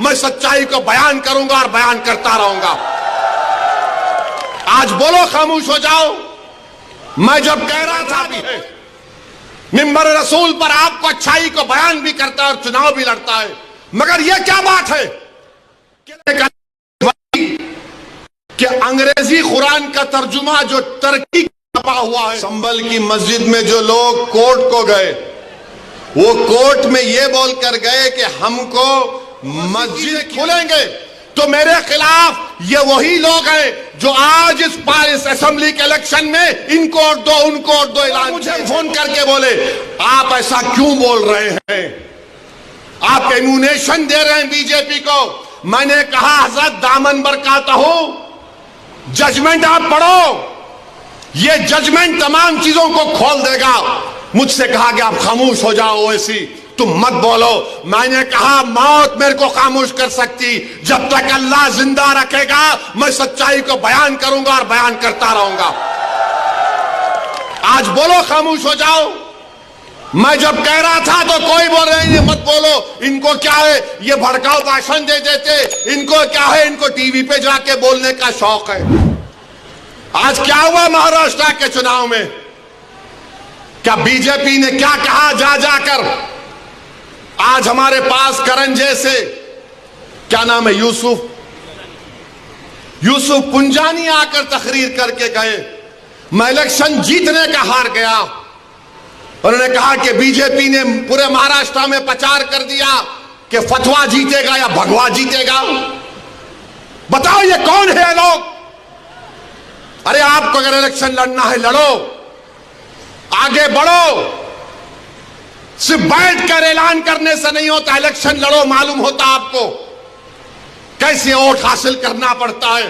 मैं सच्चाई को बयान करूंगा और बयान करता रहूंगा। आज बोलो, खामोश हो जाओ। मैं जब कह रहा था भी है, मिंबर रसूल पर आपको अच्छाई को बयान भी करता है और चुनाव भी लड़ता है, मगर यह क्या बात है कि अंग्रेजी कुरान का तर्जुमा जो तरक्की छपा हुआ है, संभल की मस्जिद में जो लोग कोर्ट को गए, वो कोर्ट में ये बोलकर गए कि हमको मस्जिद खोलेंगे, तो मेरे खिलाफ ये वही लोग हैं जो आज इस असेंबली के इलेक्शन में इनको वोट दो उनको वोट दो ऐलान, मुझे फोन करके बोले आप ऐसा क्यों बोल रहे हैं, आप एम्यूनेशन दे रहे हैं बीजेपी को। मैंने कहा हजरत दामन बरकाता हो, जजमेंट आप पढ़ो, ये जजमेंट तमाम चीजों को खोल देगा। मुझसे कहा कि आप खामोश हो जाओ, ओवैसी तुम मत बोलो। मैंने कहा मौत मेरे को खामोश कर सकती, जब तक अल्लाह जिंदा रखेगा मैं सच्चाई को बयान करूंगा और बयान करता रहूंगा। आज बोलो, खामोश हो जाओ। मैं जब कह रहा था तो कोई बोल रहे हैं मत बोलो, इनको क्या है, ये भड़काऊ भाषण दे देते, इनको क्या है, इनको टीवी पे जाके बोलने का शौक है। आज क्या हुआ महाराष्ट्र के चुनाव में, क्या बीजेपी ने क्या कहा जा जाकर। आज हमारे पास करण जैसे, क्या नाम है, यूसुफ पुंजानी आकर तकरीर करके गए, मैं इलेक्शन जीतने का हार गया। उन्होंने कहा कि बीजेपी ने पूरे महाराष्ट्र में प्रचार कर दिया कि फतवा जीतेगा या भगवा जीतेगा। बताओ ये कौन है लोग। अरे आपको अगर इलेक्शन लड़ना है लड़ो, आगे बढ़ो, सिर्फ बैठकर ऐलान करने से नहीं होता, इलेक्शन लड़ो, मालूम होता आपको कैसे वोट हासिल करना पड़ता है।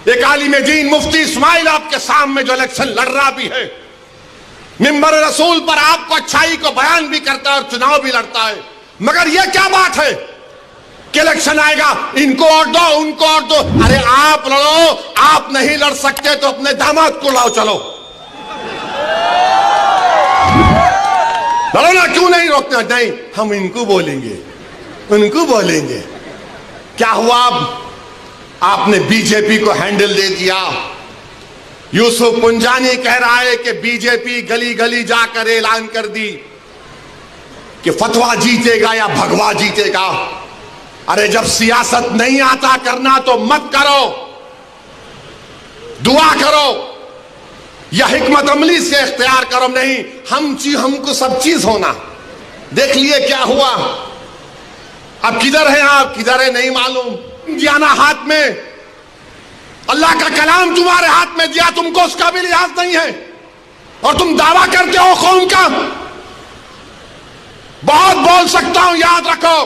एक आलिम दीन मुफ्ती इस्माइल आपके सामने जो इलेक्शन लड़ रहा भी है, मिंबर रसूल पर आपको अच्छाई को बयान भी करता है और चुनाव भी लड़ता है, मगर यह क्या बात है कि इलेक्शन आएगा इनको वोट दो उनको वोट दो। अरे आप लड़ो, आप नहीं लड़ सकते तो अपने दामाद को लाओ, चलो लड़ो ना, क्यों नहीं रोकना। नहीं, हम इनको बोलेंगे उनको बोलेंगे। क्या हुआ, आपने बीजेपी को हैंडल दे दिया। यूसुफ पुंजानी कह रहा है कि बीजेपी गली गली जाकर ऐलान कर दी कि फतवा जीतेगा या भगवा जीतेगा। अरे जब सियासत नहीं आता करना तो मत करो, दुआ करो या हिकमत अमली से इख्तियार करो। नहीं, हमको सब चीज होना। देख लिए क्या हुआ। अब किधर है आप, किधर है नहीं मालूम। जाना हाथ में, अल्लाह का कलाम तुम्हारे हाथ में दिया, तुमको उसका भी लिहाज नहीं है और तुम दावा करते हो कौम का। बहुत बोल सकता हूं, याद रखो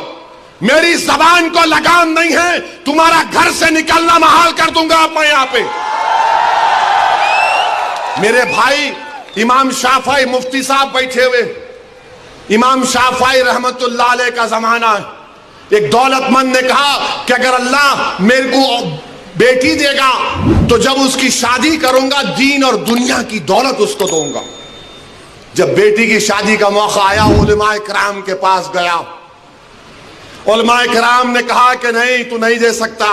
मेरी जबान को लगाम नहीं है, तुम्हारा घर से निकलना महाल कर दूंगा मैं यहां पे। मेरे भाई इमाम शाफई मुफ्ती साहब बैठे हुए, इमाम शाफई रहमतुल्लाह अलैह का जमाना है। एक दौलतमंद ने कहा कि अगर अल्लाह मेरे को बेटी देगा तो जब उसकी शादी करूंगा दीन और दुनिया की दौलत उसको दूंगा। जब बेटी की शादी का मौका आया, उलमाए किराम के पास गया। उलमाए किराम ने कहा कि नहीं, तू नहीं दे सकता,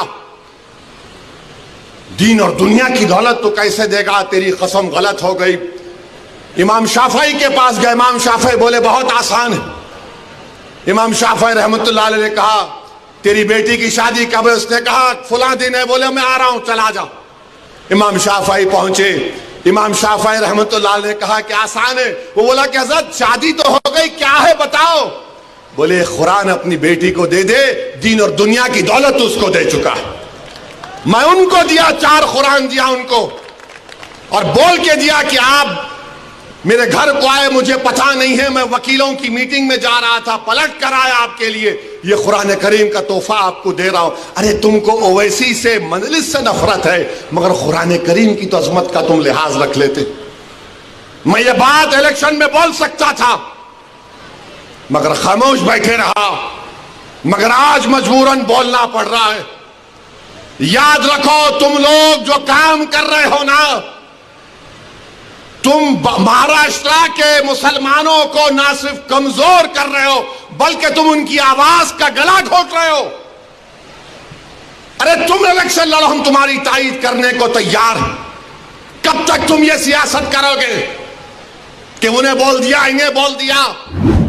दीन और दुनिया की दौलत तो कैसे देगा, तेरी कसम गलत हो गई। इमाम शाफई के पास गए, इमाम शाफई बोले बहुत आसान है। इमाम शाफई रहमतुल्लाह अलैह ने कहा तेरी बेटी की शादी कब है? उसने कहा फुला दिन है। बोले मैं आ रहा हूं, चला जा। इमाम शाफई पहुंचे, इमाम शाफई रहमतुल्लाह अलैह ने कहा कि आसान है। वो बोला कि हज़रत शादी तो हो गई, क्या है बताओ। बोले कुरान अपनी बेटी को दे दे, दीन और दुनिया की दौलत उसको दे चुका है। मैं उनको दिया, 4 कुरान दिया उनको और बोल के दिया कि आप मेरे घर को आए, मुझे पता नहीं है, मैं वकीलों की मीटिंग में जा रहा था, पलट कर आया आपके लिए, ये कुरान करीम का तोहफा आपको दे रहा हूं। अरे तुमको ओवैसी से, मजलिस से नफरत है, मगर कुरान करीम की तो अजमत का तुम लिहाज रख लेते। मैं ये बात इलेक्शन में बोल सकता था मगर खामोश बैठे रहा, मगर आज मजबूरन बोलना पड़ रहा है। याद रखो, तुम लोग जो काम कर रहे हो ना, तुम महाराष्ट्र के मुसलमानों को ना सिर्फ कमजोर कर रहे हो बल्कि तुम उनकी आवाज का गला घोट रहे हो। अरे तुम इलेक्शन लड़ो, हम तुम्हारी तायीद करने को तैयार हैं। कब तक तुम ये सियासत करोगे कि उन्हें बोल दिया, इन्हें बोल दिया?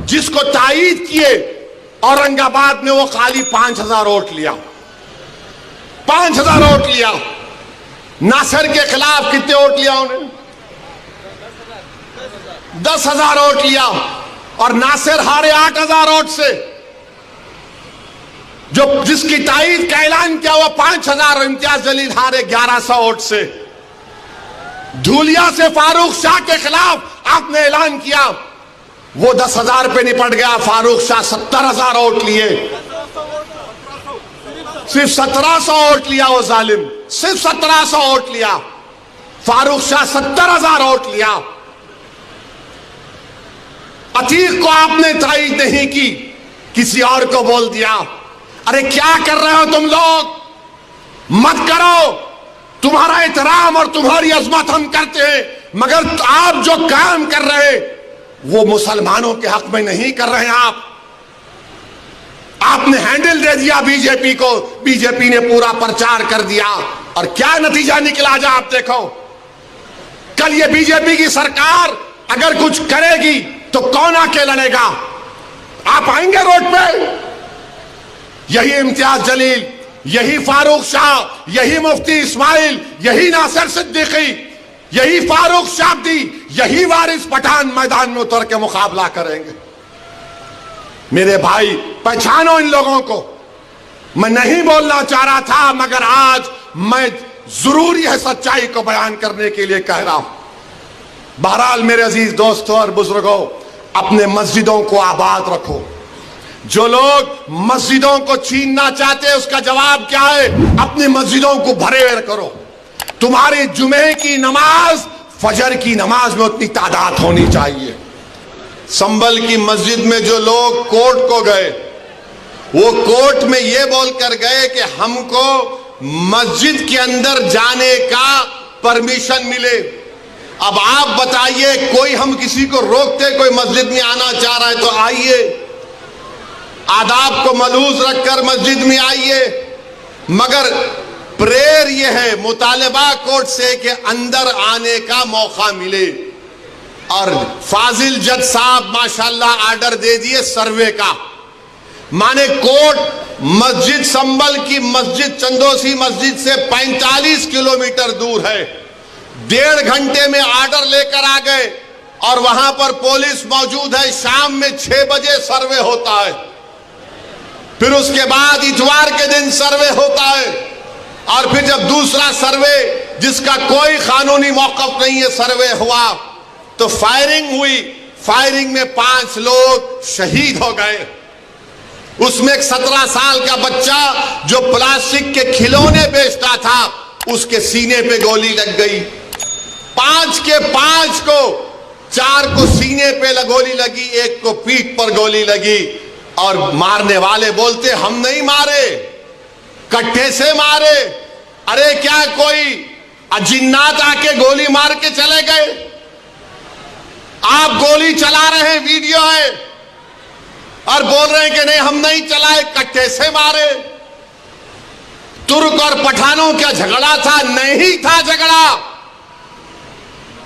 जिसको तायीद किए औरंगाबाद में वो खाली 5000 वोट लिया, 5000 वोट लिया। नासिर के खिलाफ कितने वोट लिया उन्हें? 10,000 वोट लिया। और नासिर हारे 8,000 वोट से। जो जिसकी तायीद का ऐलान किया हुआ 5,000 और इम्तियाज जलील हारे 1100 वोट से। धूलिया से फारूक शाह के खिलाफ आपने ऐलान किया, वो 10,000 पे निपट गया। फारूक शाह 70,000 वोट लिए, सिर्फ 1700 वोट लिया वो जालिम, सिर्फ 1700 वोट लिया। फारूक शाह 70,000 वोट लिया। अतीक को आपने तायीद नहीं की, किसी और को बोल दिया। अरे क्या कर रहे हो तुम लोग? मत करो। तुम्हारा एहतराम और तुम्हारी अजमत हम करते हैं, मगर आप जो काम कर रहे वो मुसलमानों के हक में नहीं कर रहे हैं। आपने हैंडल दे दिया बीजेपी को, बीजेपी ने पूरा प्रचार कर दिया और क्या नतीजा निकला जा आप देखो। कल ये बीजेपी की सरकार अगर कुछ करेगी तो कौन आके लड़ेगा? आप आएंगे रोड पे? यही इम्तियाज जलील, यही फारूक शाह, यही मुफ्ती इस्माइल, यही नासिर सिद्दीकी, यही फारूक शाब्दी, यही वारिस पठान मैदान में उतर के मुकाबला करेंगे। मेरे भाई पहचानो इन लोगों को। मैं नहीं बोलना चाह रहा था, मगर आज मैं जरूरी है सच्चाई को बयान करने के लिए कह रहा हूं। बहरहाल मेरे अजीज दोस्तों और बुजुर्गों, अपने मस्जिदों को आबाद रखो। जो लोग मस्जिदों को छीनना चाहते हैं उसका जवाब क्या है? अपनी मस्जिदों को भरे करो। तुम्हारी जुमे की नमाज फजर की नमाज में उतनी तादाद होनी चाहिए। संभल की मस्जिद में जो लोग कोर्ट को गए, वो कोर्ट में ये बोलकर गए कि हमको मस्जिद के अंदर जाने का परमिशन मिले। अब आप बताइए, कोई हम किसी को रोकते, कोई मस्जिद में आना चाह रहा है तो आइए, आदाब को मलूज रखकर मस्जिद में आइए। मगर प्रेयर यह है, मुतालिबा कोर्ट से कि अंदर आने का मौका मिले। और फाजिल जज साहब माशाल्लाह आर्डर दे दिए सर्वे का। माने कोर्ट मस्जिद संभल की मस्जिद चंदोसी मस्जिद से 45 किलोमीटर दूर है। 1.5 घंटे में आर्डर लेकर आ गए और वहां पर पुलिस मौजूद है। शाम में 6 बजे सर्वे होता है, फिर उसके बाद इतवार के दिन सर्वे होता है, और फिर जब दूसरा सर्वे जिसका कोई कानूनी मौकफ नहीं है सर्वे हुआ तो फायरिंग हुई। फायरिंग में 5 लोग शहीद हो गए। उसमें एक 17 साल का बच्चा जो प्लास्टिक के खिलौने बेचता था, उसके सीने पे गोली लग गई। 5 के 5 को, 4 को सीने पे गोली लगी, 1 को पीठ पर गोली लगी। और मारने वाले बोलते हम नहीं मारे, कट्टे से मारे। अरे क्या कोई अजिन्नात आके गोली मार के चले गए? आप गोली चला रहे हैं, वीडियो है, और बोल रहे हैं कि नहीं हम नहीं चलाए, कट्टे से मारे। तुर्क और पठानों का झगड़ा था? नहीं था झगड़ा।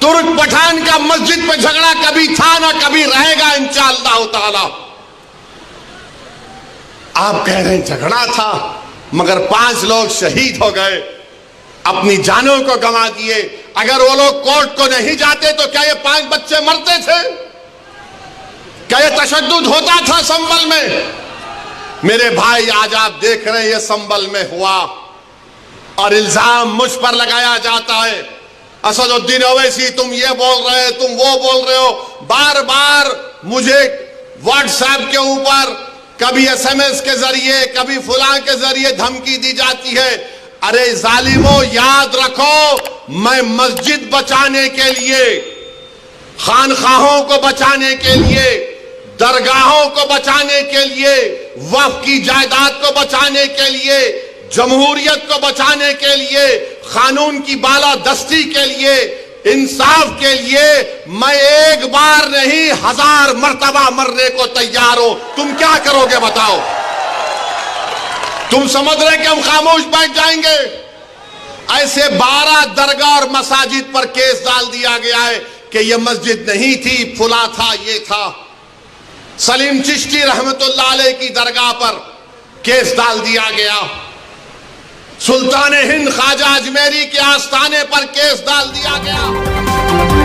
तुर्क पठान का मस्जिद पे झगड़ा कभी था ना कभी रहेगा इंशाअल्लाह ताला। आप कह रहे हैं झगड़ा था, मगर 5 लोग शहीद हो गए, अपनी जानों को गंवा दिए। अगर वो लोग कोर्ट को नहीं जाते तो क्या ये 5 बच्चे मरते थे? क्या ये तशद्दुद होता था संभल में? मेरे भाई आज आप देख रहे हैं ये संभल में हुआ और इल्जाम मुझ पर लगाया जाता है। असदुद्दीन ओवैसी तुम ये बोल रहे हो, तुम वो बोल रहे हो। बार बार मुझे व्हाट्सएप के ऊपर कभी SMS के जरिए, कभी फुलां के जरिए धमकी दी जाती है। अरे जालिमो, याद रखो, मैं मस्जिद बचाने के लिए, खानखाहों को बचाने के लिए, दरगाहों को बचाने के लिए, वक्फ की जायदाद को बचाने के लिए, जमहूरियत को बचाने के लिए, कानून की बालादस्ती के लिए, इंसाफ के लिए मैं एक बार नहीं 1000 मर्तबा मरने को तैयार हूं। तुम क्या करोगे बताओ? तुम समझ रहे कि हम खामोश बैठ जाएंगे? ऐसे 12 दरगाह और मसाजिद पर केस डाल दिया गया है कि यह मस्जिद नहीं थी, फुला था, ये था। सलीम चिश्ती रहमतुल्लाह अलैह की दरगाह पर केस डाल दिया गया। सुल्तान हिंद ख्वाजा अजमेरी के आस्थाने पर केस डाल दिया गया।